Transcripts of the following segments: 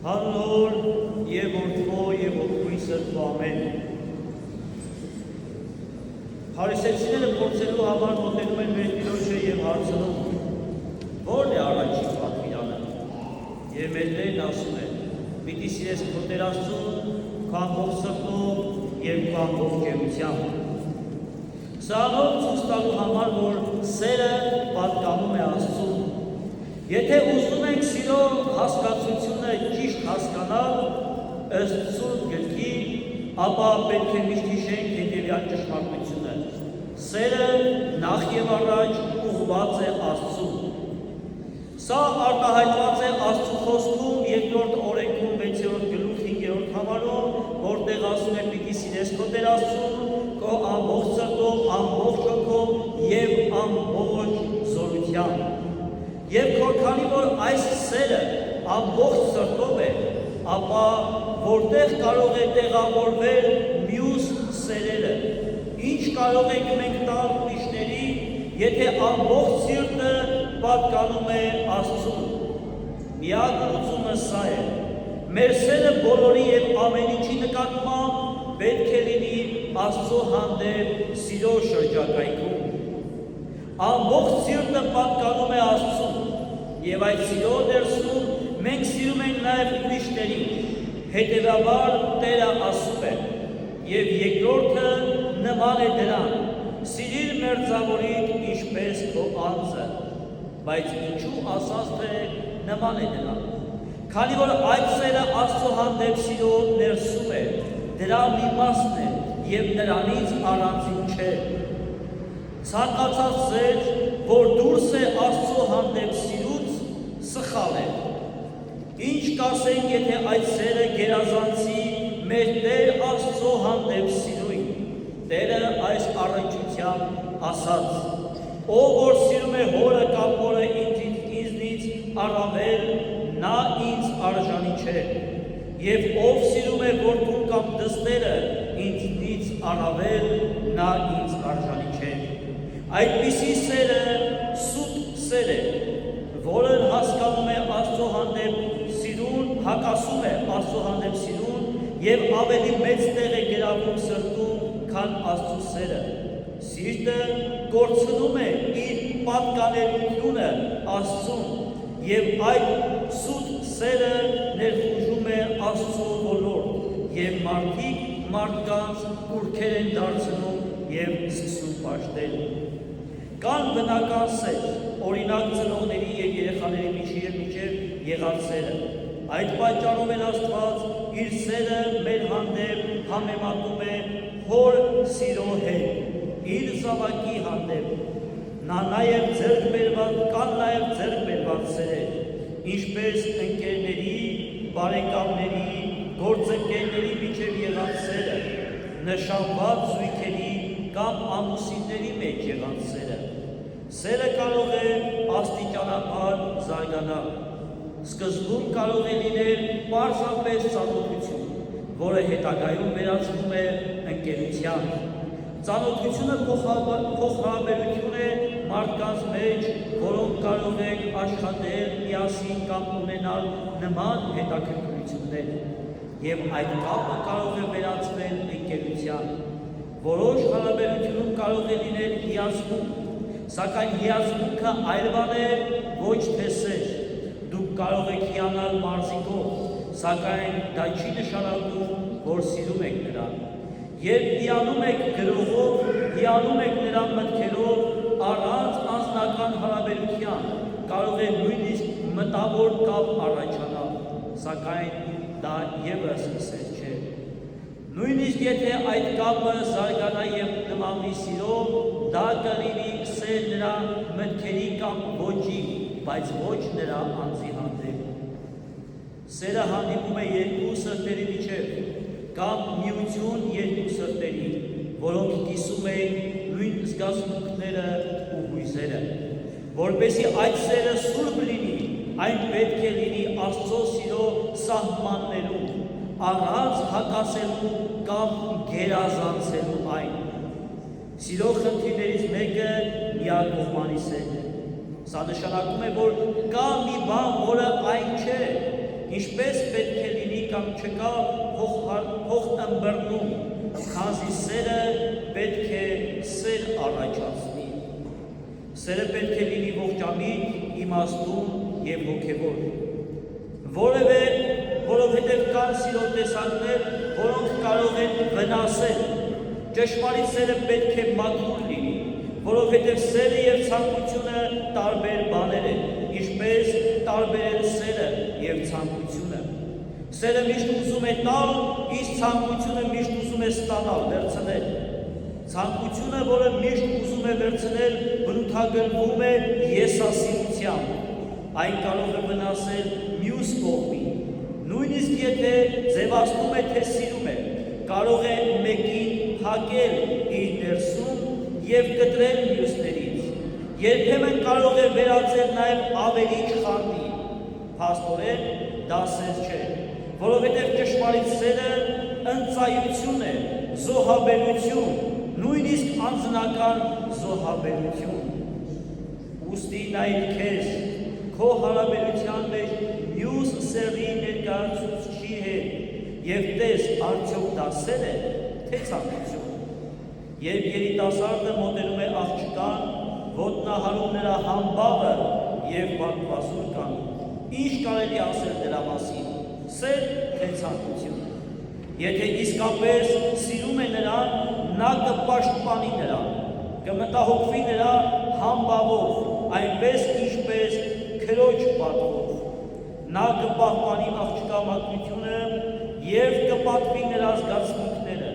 Հանոր և որդվո և ոգույսը թո ամեն։ Հարիսեցիները փորձելու համար մոտենում են մեր Տիրոջը և հարցնում. Ո՞րն է առաջին պատվիրանը։ Եվ մեր Տերն ասում է. պիտի սիրես քո Տեր Աստծուն քո ամբողջ սրտով և քո ամբողջ էությամբ։ Սրանով ցույց տալու համար, որ սերը պատկանում է Աստծուն։ Եթե ուզում ենք սիրո հասկացությունը ճիշտ հասկանալ ըստ Սուրբ Գրքի, ապա պետք է միշտ հիշենք հետևյալ ճշմարտությունը. սերը նախ և առաջ ուղղված է Աստծուն։ Սա արտահայտված է Աստծու խոսքում երկրորդ օրենքում 6-րդ գլուխ 5-րդ համարում, որտեղ ասում է պիտի սիրես քո Տեր Աստծուն քո ամբողջ սրտով, ամբողջ հոգով և ամբողջ զորությամբ։ Եվ քանի որ այս սերը ամբողջ սրտով է, ապա որտեղ կարող է տեղավորվել մյուս սերերը։ Ինչ կարող ենք մենք տալ ուրիշների, եթե ամբողջ սիրտը պատկանում է Աստծուն։ Միակ լուծումը սա է. մեր սերը բոլորի և ամեն ինչի նկատմամբ պետք է լինի Աստծո հանդեպ սիրո շրջակայքում։ Ամբողջ սիրտը պատկանում է Աստծուն, և այդ սիրո ներսում մենք սիրում ենք նաև ուրիշներին։ Հետևաբար Տերը ասում է. և երկրորդը նման է դրան. սիրիր մերձավորիդ ինչպես քո անձը։ Բայց ինչու ասած թե նման է դրան։ Քանի որ այդ սերը Աստծո հանդեպ սիրո ներսում է, դրա մի մասն է և նրանից առանձին չէ։ Ցանկացած սեր, որ դուրս է Աստծո հանդեպ սիրուց, սխալ է։ Ինչ կասենք, եթե այդ սերը գերազանցի մեր Տեր Աստծո հանդեպ սիրույն։ Տերը այս առնչությամբ ասաց. ով որ սիրում է հորը կամ մորը ինձնից առավել, նա ինձ արժանի չէ, և ով սիրում է որդուն կամ դստերը ինձնից առավել, նա ինձ արժանի չէ։ Այդպիսի սերը սուտ սեր է, որն հասկանում է Աստծո հանդեպ սիրուն, հակասում է Աստծո հանդեպ սիրուն և ավելի մեծ տեղ է գրավում սրտում, քան Աստծո սերը։ Սիրտը կորցնում է իր պատկանելությունը Աստծուն, և այդ սուտ սերը ներխուժում է Աստծո ոլորտ, և մարդիկ մարդկանց կուռքեր են դարձնում և սկսում պաշտել։ Կան բնական սեր, օրինակ ծնողների և երեխաների միջև եղած սերը։ Այդ պատճառով էլ Աստված իր սերը մեր հանդեպ համեմատում է հոր սիրո հետ, իր զավակի հանդեպ։ Կան նաև ձեռք բերված սերեր, ինչպես ընկերների, բարեկամների, գործընկերների միջև եղած սերը, նշանված զույգերի կամ ամուսինների մեջ եղած սերը։ Սերը կարող է աստիճանաբար զարգանալ։ Սկզբում կարող է լինել պարզապես ծանոթություն, որը հետագայում վերածվում է ընկերության։ Ծանոթությունը փոխհարաբերություն է մարդկանց մեջ, որոնք կարող են աշխատել միասին կամ ունենալ նման հետաքրքրություններ, և այդ կապը կարող է վերածվել ընկերության։ Որոշ հարաբերությունում կարող է լինել հիացմունք, սակայն հիացմունքը այլ բան է, ոչ թե սեր։ Դուք կարող եք հիանալ մարզիկով, սակայն դա չի նշանակում, որ սիրում եք նրան։ Երբ հիանում եք գրողով, հիանում եք նրա մտքերով, առանց անձնական հարաբերության, կարող է նույնիսկ մտավոր կապ առաջանալ, սակայն դա ևս սեր չէ։ Նույնիսկ եթե այդ կապը զարգանա և նմանվի սիրո, դա կլինի սեր նրա մտքերի կամ ոճի, բայց ոչ նրա անձի հանդեպ։ Սերը հանդիպում է երկու սրտերի միջև, կամ միություն երկու սրտերի, որոնք կիսում են նույն զգացմունքները ու հույզերը։ Որպեսզի այդ սերը սուրբ լինի, այն պետք է լինի Աստծո սիրո սահմաններում, առանց հակասելու կամ գերազանցելու այն։ Սիրո խնդիրներից մեկը միակողմանի սերն է։ Սա նշանակում է, որ կա մի բան, որը այն չէ, ինչպես պետք է լինի կամ չկա փոխ ըմբռնում, քանզի սերը պետք է սեր առաջացնի։ Սերը պետք է լինի ողջամիտ, իմաստուն և հոգևոր, որովհետև կան սիրո տեսակներ, որոնք կարող են վնասել։ Ճշմարիտ սերը պետք է մաքուր լինի, որովհետև սերը և ցանկությունը տարբեր բաներ են, ինչպես տարբեր են սերը և ցանկությունը։ Սերը միշտ ուզում է տալ, իսկ ցանկությունը միշտ ուզում է ստանալ, վերցնել։ Ցանկությունը, որը միշտ ուզում է վերցնել, բնութագրվում է եսասիրությամբ։ Այն կարող է վնասել մյուս կողմին։ Նույնիսկ եթե ձևացնում է, թե սիրում է, կարող է մեկին հակել իր ներսում և կտրել մյուսներից։ Երբեմն կարող է վերածել նաև ավելի չխանդի։ Փաստորեն դա սեր չէ, որովհետև ճշմարիտ սերը ընծայություն է, զոհաբերություն, նույնիսկ անձնական զոհաբերություն։ Ուստի նայիր քեզ, քո հարաբերության մեջ մյուս սերի ներկայացուցչի հետ և տես արդյոք դա սեր է, թե ցանկություն։ Երբ երիտասարդը մոտենում է աղջկան, ոտնահարում նրա համբավը և բարկվազուր կանում, ինչ կարելի ասել դրա մասին, սեր թե ցանկություն։ Եթե իսկապես սիրում է նրան, նա կպաշտպանի նրան, կմտահոգվի նրա համբավով, այնպես ինչպես քրոջ պատվով։ Նա կպահպանի աղջկա մաքրությունը և կպատվի նրա զգացմունքները։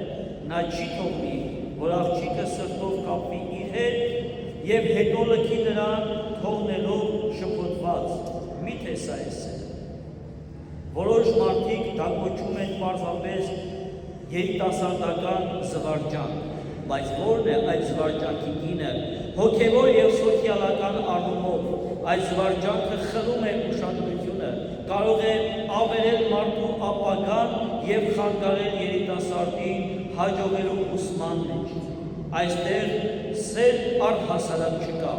Նա չի թողնի, որ աղջիկը սրտով կապվի իր հետ և հետո լքի նրան թողնելով շփոթված։ Միթե սա է սերը։ Որոշ մարդիկ դա կոչում են պարզապես երիտասարդական զվարճանք, բայց որն է այդ զվարճանքի գինը, հոգևոր և սոցիալական առումով այդ զվարճանքը խլում է ուշադրությունը, կարող է ավերել մարդու ապագան և խանգարել երիտասարդին հաջողելու ուսման մեջ։ Այստեղ սեր առհասարակ չկա։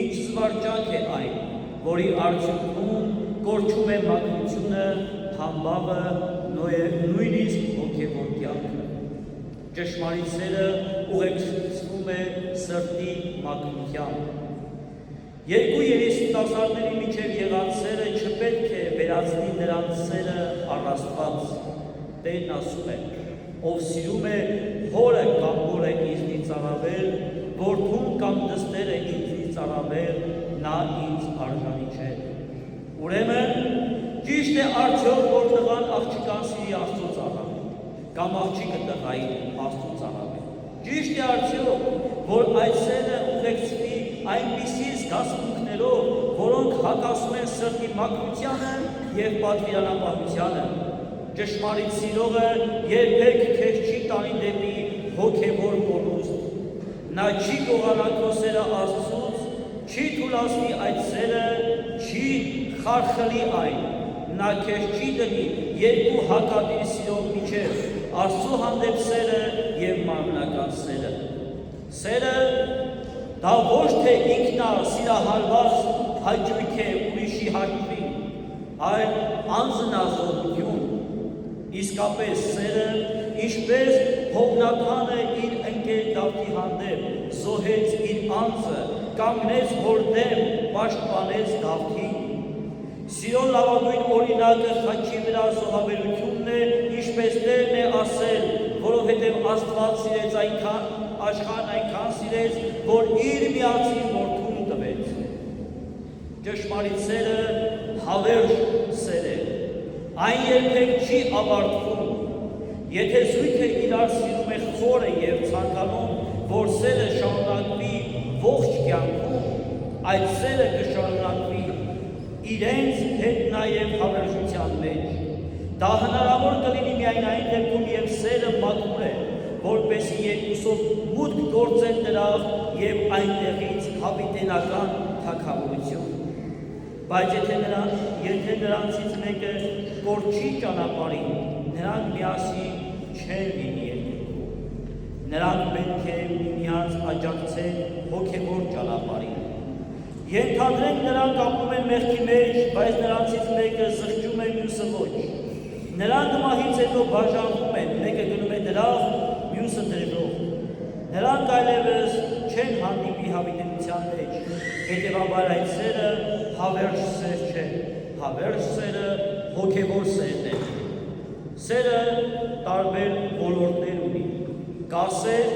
Ինչ զվարճանք է այն, որի արդյունքում կորչում է մաքրությունը, համբավը, նույնիսկ հոգևոր կյանքը։ Ճշմարիտ սերը ուղեկցվում է սրտի մաքրությամբ։ Երկու երիտասարդների միջև եղած սերը չպետք է վերածնի նրանց սերը առաստված։ Տերն ասում է. ով սիրում է հորը կամ մորը ինձնից առավել, որդուն կամ դստերը ինձնից առավել, նա ինձ արժանի չէ։ Ուրեմն ճիշտ է արդյոք, որ տղան աղջկան սիրի Աստծուց առավել, կամ աղջիկը տղային Աստծուց առավել։ Ճիշտ է արդյոք, որ այդ սերը ուղեկցվի այնպիսի զգացմունքներով, որոնք հակասում են սրտի մաքրությանը և պատվիրանապահությանը։ Ճշմարիտ սիրողը երբեք քեզ չի տանի դեպի հոգևոր կորուստ։ Նա չի գողանա քո սերը Աստծուց, չի թուլացնի այդ սերը, չի խարխլի այն։ Նա քեզ չի դնի երկու հակադիր սիրող միջև, Աստծու հանդեպ սերը և մարմնական սերը։ Սերը դա ոչ թե ինքնասիրահարված հաճույք է ուրիշի հաշվին, այլ անձնազոհություն։ Իսկապես սերը, ինչպես հովնականը իր ընկեր Դավթի հանդեպ զոհեց իր անձը, կանգնեց հոր դեմ, պաշտպանեց Դավթին։ Սիրո լավագույն օրինակը խաչի վրա զոհաբերությունն է, ինչպես Տերն է ասել, որովհետև Աստված սիրեց աշխարհն այնքան սիրեց, որ իր միածին որդուն տվեց։ Ճշմարիտ սերը հավերժ սեր է։ Այն երբեք չի ավարտվում։ Եթե զույգը իրար սիրում է խորը և ցանկանում, որ սերը շարունակվի ողջ կյանքում, այդ սերը կշարունակվի իրենց հետ նաև հավերժության մեջ։ Դա հնարավոր կլինի միայն այն դեպքում, երբ սերը մաքուր է, որպեսզի երկուսով մուտք գործեն դրավ և այնտեղից հավիտենական թագավորություն։ Բայց եթե նրանցից մեկը կորչի ճանապարհին, նրանք միասին չեն լինի երկու։ Նրանք պետք է միմյանց աջակցեն հոգևոր ճանապարհին։ Ենթադրենք նրանք ապրում են մեղքի մեջ, բայց նրանցից մեկը զղջում է, մյուսը ոչ։ Նրանք մահից հետո բաժանվում են, մեկը գնում է դրախ, մյուսը դրելով։ Նրանք այլևս չեն հանդիպի հավիտենության մեջ, հետևաբար այդ սերը հավերժ սեր չէ, հավերժ սերը հոգևոր սերն է։ Սերը տարբեր ոլորտներ ունի, կա սեր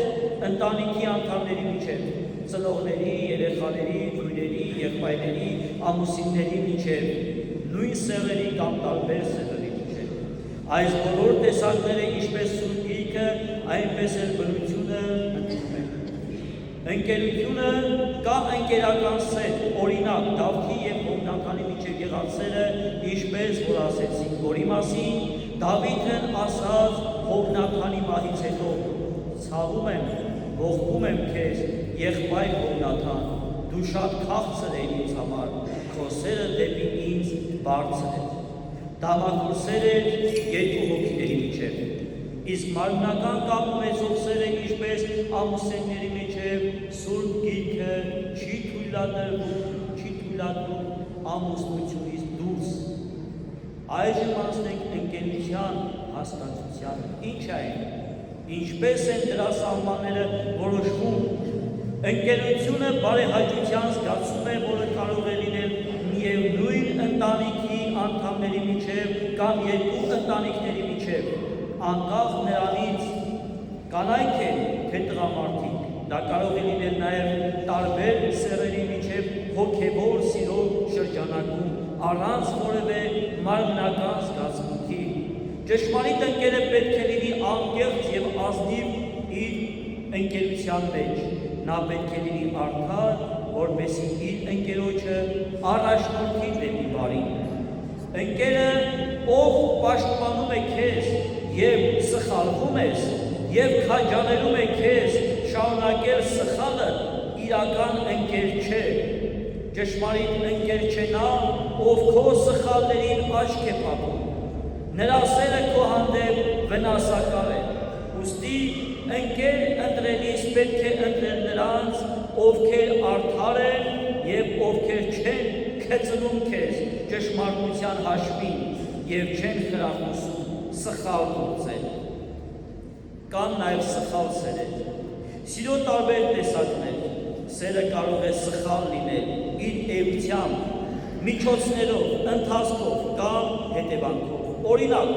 ընտանիքի անդամների միջև, ծնողների, երեխաների, քույրերի, եղբայրների, ամուսինների միջև, նույն սեղերի կամ տարբեր սեղերի միջև։ Այս բոլոր տեսակները ինչպես Սուրբ Գիրքը, այնպես էլ բնությունը ընդունում են։ Ընկերությունը կամ ընկերական սեր, օրինակ Դավթի եւ Հովնաթանի միջև եղած սերը, ինչպես որ ասեցինք, որի մասին Դավիթն ասաց Հովնաթանի մահից հետո. «Ցավում եմ, ողբում եմ քեզ, եղբայր Հովնաթան, դու շատ քաղցր ես ինձ համար, քո սերը դեպի ինձ բարձր է»։ Դամակուր սեր էր երկու հոգիների միջև, իսկ մարմնական կամ ունեցող սերը ինչպես ամուսինների միջև Սուրբ Գիրքը չի թույլատրում ամուսնությունից դուրս։ Այժմ անցնենք ընկերության հասկացությանը։ Ինչ այն, ինչպես են դրա սահմանները որոշվում։ Ընկերությունը բարեհաճության զգացում է, որը կարող է լինել միևնույն ընտանիքի անդամների միջև կամ երկու ընտանիքների միջև, անկախ նրանից կանայք են թե տղամարդիկ, դա կարող է լինել նաև տարբեր սեռերի միջև հոգևոր սիրո շրջանակում, առանց որևէ մարմնական զգացմունքի։ Ճշմարիտ ընկերը պետք է լինի անկեղծ եւ ազնիվ իր ընկերության մեջ, նա պետք է լինի արդար, որպեսզի իր ընկերոջը առաջնորդի դեպի բարին։ Ընկերը, ով պաշտպանում է քեզ եւ սխալվում ես եւ քաջալերում է քեզ շարունակել սխալը, իրական ընկեր չէ։ Ճշմարիտ ընկեր չէ նա, ով քո սխալներին աչք է փակում։ Նրա սերը քո հանդեպ վնասակար է։ Ուստի ընկեր ընտրելիս պետք է ընտրել նրանց, ովքեր արդար են եւ ովքեր չեն քծնում քեզ ճշմարտության հաշվին եւ չեն խրախուսում սխալ գործել։ Կան նաեւ սխալ սերեր։ Սիրո տարբեր տեսակներ։ Սերը կարող է սխալ լինել իր էությամբ, միջոցներով, ընթացքով կամ հետևանքով։ Օրինակ,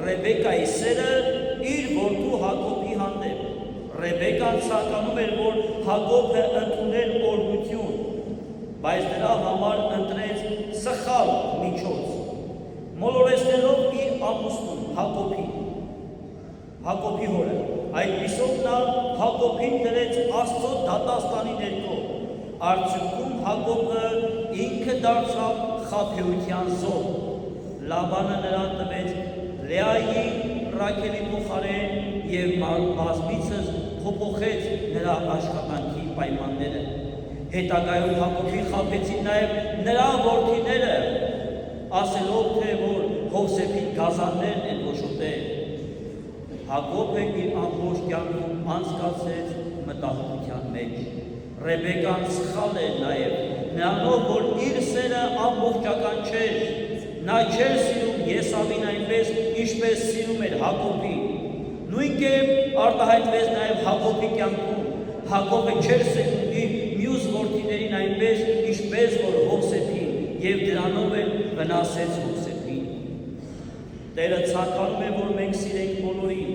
Ռեբեկայի սերը իր որդու Հակոբի հանդեպ։ Ռեբեկան ցանկանում էր, որ Հակոբը ընդուներ օրհնություն, բայց նրա համար ընտրեց սխալ միջոց, մոլորեցնելով իր ամուսնուն Հակոբի հորը։ Այդպիսով նա Հակոբին դրեց Աստծո դատաստանի ներքո։ Արդյունքում Հակոբը ինքը դարձավ խաբեության զոհ։ Լաբանը նրան տվեց Լեայի, Ռաքելի փոխարեն եւ բազմիցս փոփոխեց նրա աշխատանքի պայմանները։ Հետագայում Հակոբի խաբեցին նաեւ նրա որդիները, ասելով թե որ Հովսեփի գազաններն են ոչոտել։ Հակոբը իր ամբողջ կյանքում անցկացրեց մտահոգության մեջ։ Ռեբեկան սխալ էր նաև, նրանով, որ իր սերը ամբողջական չէր, նա չէր սիրում Եսավին այնպես, ինչպես սիրում էր Հակոբին։ Նույն կերպ արտահայտվեց նաև Հակոբի կյանքում։ Հակոբը չէր սիրում իր մյուս որդիներին այնպես, ինչպես որ Հովսեփին, եւ դրանով էլ վնասեց Հովսեփին։ Տերը ցանկանում է, որ մենք սիրենք բոլորին,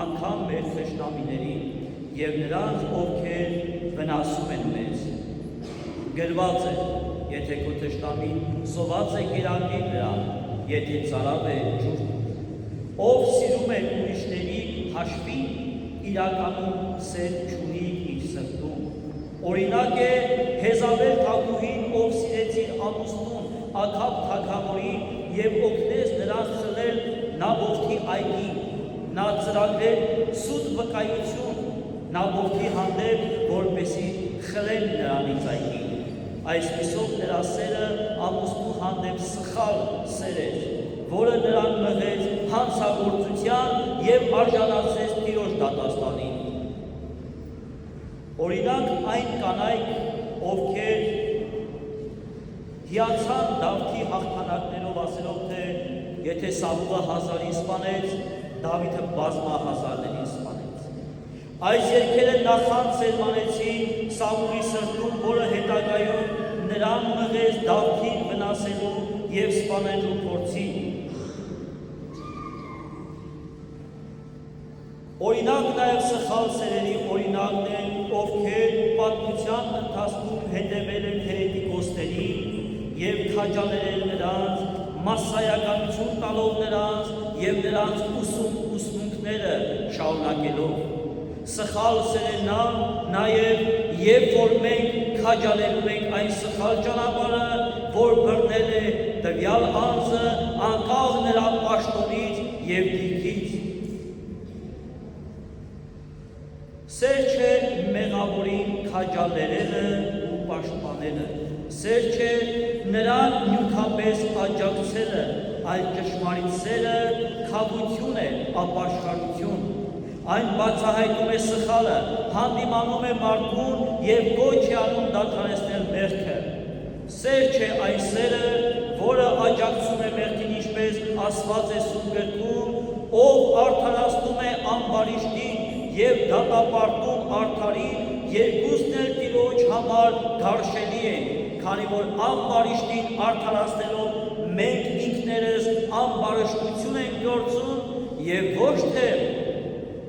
անգամ մեր թշնամիներին եւ նրանց, ովքեր վնասում են մեզ։ Գրված է, եթե քո թշնամին սոված է գերակիր նրան, եթե ծարավ է ջուր։ Ով սիրում է ուրիշների հաշվին, իրականում սեր չունի իր սրտում։ Օրինակ է Հեզաբել թագուհին, ով սիրեց իր ամուսնուն Աքաբ թագավորին եւ օգնեց նրան խլել Նաբոթի այգին, նա ծրագրել սուտ վկայություն Նաբոթի հանդեպ, որպեսզի խլեն նրանից այգին։ Այսպիսով նրա սերը ամուսնու հանդեպ սխալ սեր էր, որը նրան մղեց հանցագործության եւ արժանացրեց Տիրոջ դատաստանին։ Օրինակ այն կանայք, ովքեր հիացան Դավթի հաղթանակներով ասելով, թե եթե Սավուլը 1000-ին սպանեց, Դավիթը բազմա հազարներին սպանեց։ Այս երգերը նախանց սերմանեցին Սավուլի սրտում, որը հետագայում նրան մղեց Դավթին վնասելու և սպանելու փորձին։ Օրինակ նաև սխալ սերերի օրինակն են, ովքեր պատմության ընթացքում հետևել են հերետիկոսներին և քաջալերել նրանց, մասսայականություն տալով նրանց և նրանց ուսմունքները շարունակելով։ Սխալ սերն նաև, երբ որ մենք քաջալերում ենք այն սխալ ճանապարհը, որ բռնել է տվյալ անձը, անկախ նրա պաշտոնից և դիրքից։ Սեր չէ մեղավորին քաջալերելը ու պաշտպանելը, սեր չէ նրան նյութապես աջակցելը, այլ ճշմարիտ սերը քավություն է, ապաշխարություն։ Այն բացահայտում է սխալը, հանդիմանում է մարդուն և ոչ է անում դադարեցնել մեղքը։ Սեր չէ այն սերը, որը աջակցում է մեղքին, ինչպես ասված է Սուրբ գրքում, ով արդարացնում է ամբարիշտին և դատապարտում արդարին, երկուսն էլ Տիրոջ համար դարշելի են, քանի որ ամբարիշտին արդարացնելով մենք ինքներս ամբարշտություն ենք գործում և ոչ թե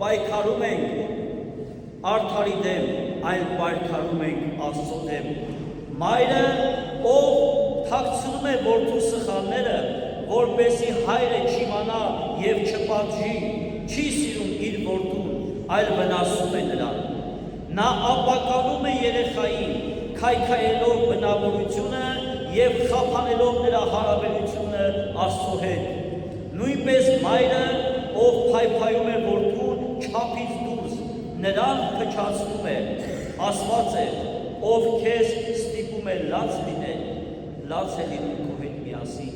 պայքարում ենք արդարի դեմ, այլ պայքարում ենք Աստծո դեմ։ Մայրը, ով թաքցնում է որդու սխալները, որպեսզի հայրը չիմանա և չպատժի, չի սիրում իր որդուն, այլ վնասում է նրան։ Նա ապականում է երեխային, քայքայելով բնավորությունը և խափանելով նրա հարաբերությունը Աստծո հետ։ Նույնպես մայրը, ով փայփայում է որդուն չափից դուրս, նրան փչացնում է։ Ասված է, ով քեզ ստիպում է լաց լինել, լաց է լինում քո հետ միասին,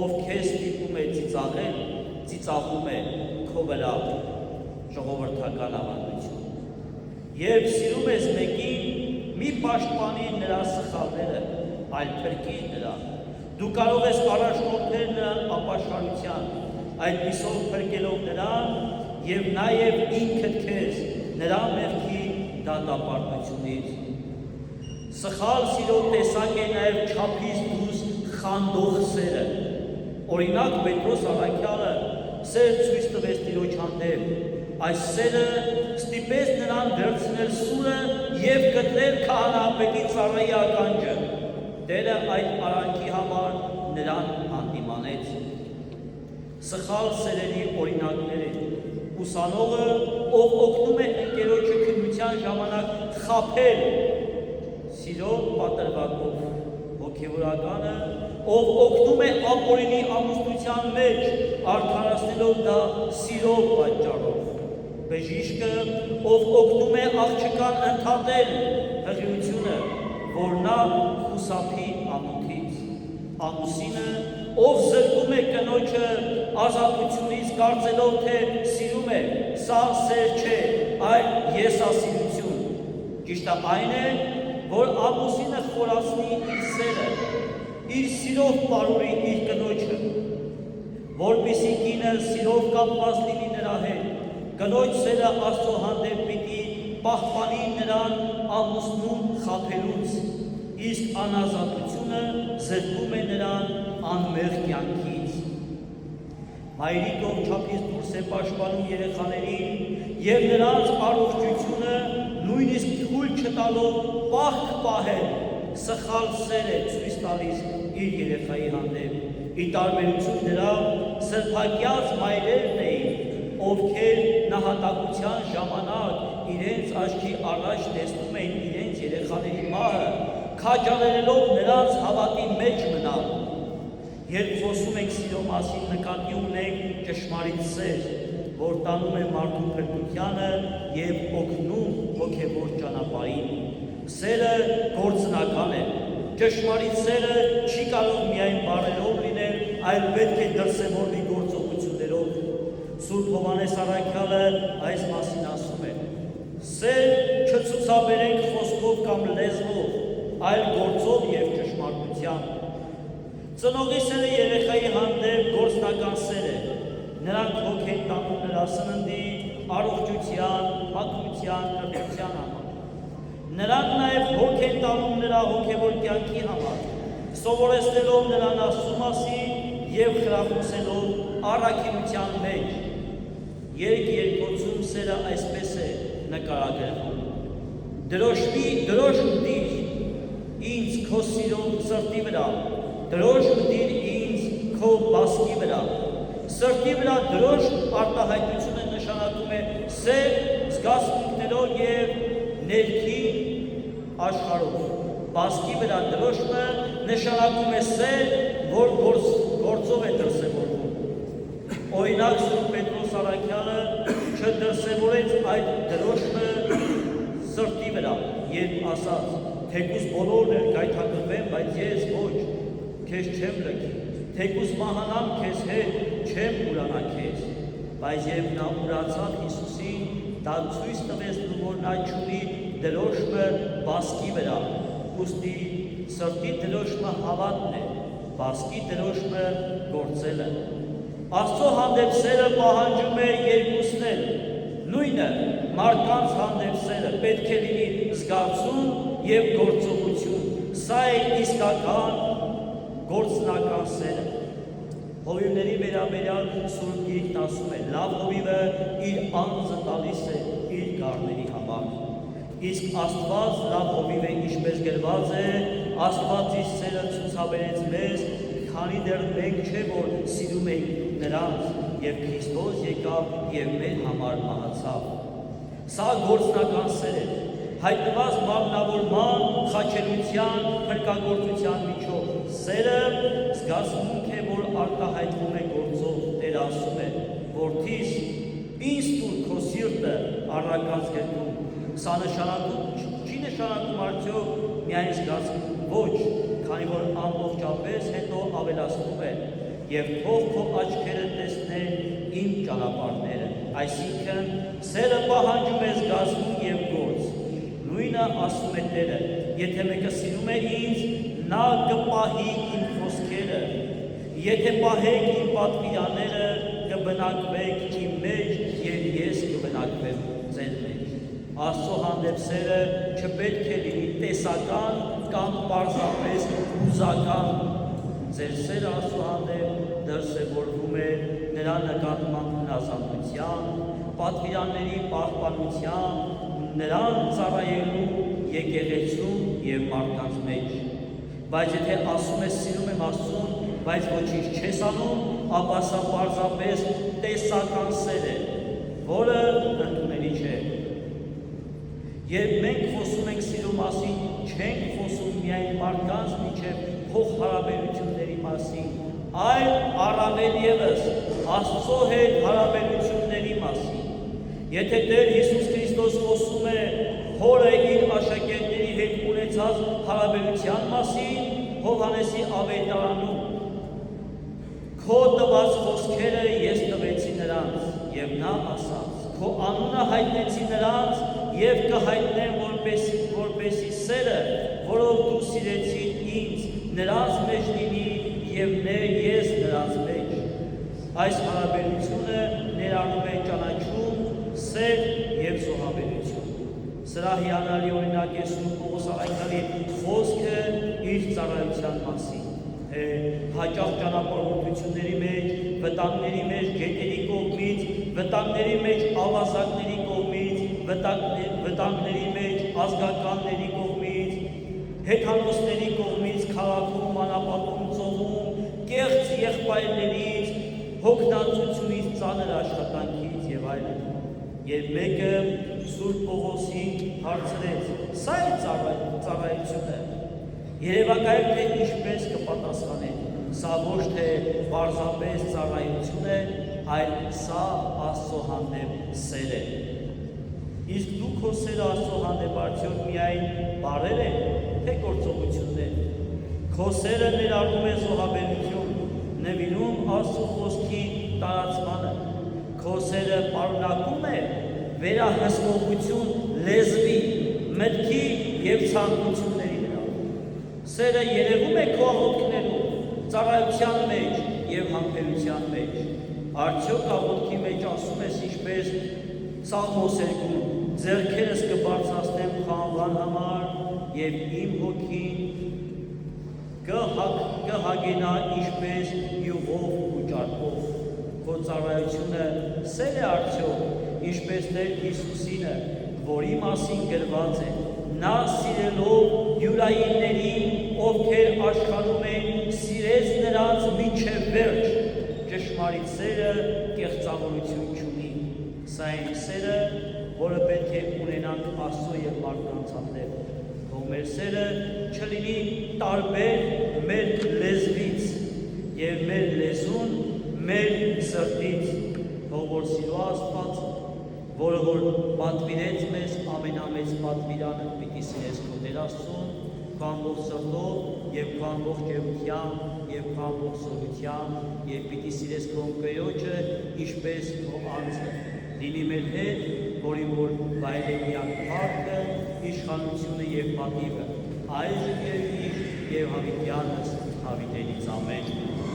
ով քեզ ստիպում է ծիծաղել, ծիծաղում է քո վրա։ Ժողովրդական ավանդություն։ Երբ սիրում ես մեկին, մի պաշտպանի նրա սխալները, այլ փրկիր նրան։ Դու կարող ես առաջնորդել նրան ապաշխարության, այդպիսով փրկելով նրան և նաև ինքդ քեզ նրա մեղքի դատապարտությունից։ Սխալ սիրո տեսակ է նաև չափից դուրս խանդող սերը։ Օրինակ Պետրոս առաքյալը սեր ցույց տվեց Տիրոջ հանդեպ։ Այս սերը ստիպեց նրան վերցնել սուրը և գտնել քահանայապետի ծառայի ականջը։ Տերը այդ արանքի համար նրան հանդիմանեց։ Սխալ սերերի օրինակներ են։ Ուսանողը, ով օգնում է ընկերոջը քննության ժամանակ խաբել սիրո պատրվակով, հոգևորականը, ով օգնում է ապօրինի ամուսնության մեջ, արդարացնելով դա սիրո պատճառով, բժիշկը, ով օգնում է աղջկան ընդհատել հղիությունը, որ նա խուսափի ամոթից, ամուսինը, ով զրկում է կնոջը ազատությունից, կարծելով, թե սիրում է, սա սեր չէ, այլ եսասիրություն։ Ճիշտը այն է, որ ամուսինը խորացնի իր սերը, իր սիրով պարուրի իր կնոջը, որպեսզի կինը սիրով կապված լինի նրա հետ, կնոջ սերը Աստծո հանդեպ պիտի պահպանի նրան ամուսնուն խաբելուց, իսկ անազատությունը զրկում է նրան անմեղ կյանքից։ Մայրիկ, ով չափից դուրս է պաշտպանում երեխաներին և նրանց առողջությունը նույնիսկ թույլ չտալով պահք պահել, սխալ սեր է ցույց տալիս իր երեխայի հանդեպ։ Ի տարբերություն դրա, սրբակյաց մայրերն էին, ովքեր նահատակության ժամանակ իրենց աչքի առաջ տեսնում էին իրենց երեխաների մահը, քաջալերելով նրանց հավատի մեջ մնալ։ Երբ խոսում ենք սիրո մասին, նկատի ունենք ճշմարիտ սեր, որ տանում է մարդու փրկությանը և օգնում հոգևոր ճանապարհին։ Սերը գործնական է։ Ճշմարիտ սերը չի կարող միայն բառերով լինել, այլ պետք է դրսևորվի գործողություններով։ Սուրբ Հովհաննես առաքյալը այս մասին ասում է. սեր չցուցաբերենք խոսքով կամ լեզվով, այլ գործով և ճշմարտությամբ։ Ծնողի սերը երեխայի հանդեպ գործնական սեր է, նրանք հոգ են տանում նրա սննդի, առողջության, մաքրության, կրթության համար։ Նրանք նաև հոգ են տանում նրա հոգևոր կյանքի համար, սովորեցնելով նրան Աստծու մասին և խրախուսելով առաքինության մեջ։ Երկոցում սերը այսպես է նկարագրվում. դրոշ մտիր ինձ քո սիրով սրտի վրա, դրոշ մտիր ինձ քո բասկի վրա։ Սրտի վրա դրոշ արտահայտությունը նշանակում է սեր զգացմունքներով և ներքին աշխարհով։ Բասկի վրա դրոշը նշանակում է սեր, որ գործով է դրսևորվում։ Օրինակ Սուրբ Պետրոս Առաքյալը չդրսևորեց այդ դրոշը սրտի վրա, երբ ասաց. թեկուզ բոլորն էլ գայթակղվեն, բայց ես ոչ, քեզ չեմ լքի, թեկուզ մահանամ քեզ հետ, չեմ ուրանա քեզ։ Բայց երբ նա ուրացավ Հիսուսին, դա ցույց տվեց, որ նա չունի դրոշը բասկի վրա, ուստի սրտի դրոշը հավատն է, բասկի դրոշը գործելը։ Աստծո հանդեպ սերը պահանջում է երկուսն էլ, նույնը մարդկանց հանդեպ սերը պետք է լինի զգացում և գործողություն, սա է իսկական գործնական սերը։ Հովիվների վերաբերյալ Սուրբ Գիրքն ասում է, լավ հովիվը իր անձը տալիս է իր գառների համար։ Իսկ Աստված լավ հովիվ է, ինչպես գրված է, Աստված իր սերը ցուցաբերեց մեզ, քանի դեռ մենք չէ, որ սիրում ենք նրանց, և Քրիստոս եկավ և մեր համար մահացավ։ Սա գործնական սեր է, հայտնված մարմնավորման, խաչելության, փրկagorցության միջով։ Սերը զգացմունք է, որ արտահայտվում է գործով։ Տեր ասում է. որդիս, ինձ տուր քո սիրտը առակած գետում։ Սա չի նշանակում արդյոք միայն զգացմունք, ոչ, քանի որ ամբողջապես հետո ավելացնում է. և թող քո աչքերը տեսնեն իմ ճանապարհները։ Այսինքն, սերը պահանջում է զգացմունք և գործ։ Նույնը ասում է Տերը. եթե մեկը սիրում է ինձ, նա կպահի իմ խոսքերը, եթե պահեք իմ պատվիրանները, կբնակվեք իմ մեջ և ես կբնակվեմ ձեր մեջ։ Աստծո հանդեպ սերը չպետք է լինի տեսական կամ պարզապես հուզական։ Ձեր սերը Աստծո հանդեպ դրսևորվում է նրա նկատմամբ հնազանդության, պատվիրանների պահպանության, նրան ծառայելու եկեղեցում և մարդկանց մեջ։ Բայց եթե ասում ես սիրում եմ Աստծուն, բայց ոչինչ չես անում, ապա սա պարզապես տեսական սեր է, որը ընդունելի չէ։ Երբ մենք խոսում ենք սիրո մասին, չենք խոսում միայն մարդկանց միջև փոխհարաբերությունների մասին, այլ առավել ևս Աստծո հետ հարաբերությունների մասին։ Եթե Տեր Հիսուս Քրիստոս խոսում է Հորը իր աշակերտների հետ ունեցած հարաբերության մասին, Հովհաննեսի ավետարանում, քո տված խոսքերը ես տվեցի նրանց, և նա ասաց, քո անունը հայտնեցի նրանց, և կհայտնեմ, որպեսզի սերը, որով դու սիրեցիր ինձ, նրանց մեջ լինի, և ես նրանց մեջ։ Այս հարաբերությունը ներառում է ճանաչում, սեր և զոհաբերություն։ Սրա հիանալի օրինակ է Սուրբ Պողոս Առաքյալի խոսքը իր ծառայության մասին։ Հաճախ ճանապարհորդությունների մեջ, վտանգների մեջ, գետերի կողմից, վտանգների մեջ, ավազակների կողմից, վտանգների մեջ, ազգականների կողմից, հեթանոսների կողմից, քաղաքում, անապատում, ծովում, կեղծ եղբայրներից, հոգնածությունից, ծանր աշխատանքից և այլն։ Երբ մեկը Սուրբ Պողոսին հարցրեց, սա է ծառայությունը, երևակայել թե ինչպես կպատասխանել, սա ոչ թե պարզապես ծառայություն է, այլ սա Աստծո հանդեպ սեր է։ Իսկ դու քո սերը Աստծո հանդեպ արդյոք միայն բառեր է, թե գործողություններ։ Քո սերը ներառում է զոհաբերություն, նվիրում Աստծո խոսքի տարածմանը։ Քո սերը պարունակում է վերահսկողություն լեզվի, մտքի և ցանկությունների վրա։ Սերը երևում է քո աղոթքներում, ծառայության մեջ եւ համբերության մեջ։ Արդյոք աղոթքի մեջ ասում ես ինչպես Սաղմոսերգում, ձեռքերս կբարձրացնեմ խանվան համար եւ իմ հոգին կհագենա ինչպես յուղով ու ճարպով։ Քո ծառայությունը սեր է արդյոք, ինչպես Տեր Հիսուսինը, որի մասին գրված է. նա սիրելով յուրայիններին, ովքեր աշխարհում են, սիրեց նրանց մինչև վերջ։ Ճշմարիտ սերը կեղծավորություն չունի։ Սա այն սերը, որը պետք է ունենանք Աստծո եւ մարդկանց հանդեպ։ Թող մեր սերը չլինի տարբեր մեր լեզվից եւ մեր լեզուն մեր սրտից, թող որ սիրո Աստվածը, որը որ պատվիրեց մեզ ամենամեծ պատվիրանը, պիտի սիրես քո Տեր Աստծուն, քո ամբողջ սրտով եւ քո ամբողջ էությամբ եւ քո ամբողջ սովությամբ եւ պիտի սիրես քո ընկերոջը ինչպես քո անձը։ Լինի մեր հետ, որին որ վայելիան փառքը, իշխանությունը եւ պատիվը, այժմ եւ միշտ եւ հավիտյանս հավիտենից ամեն։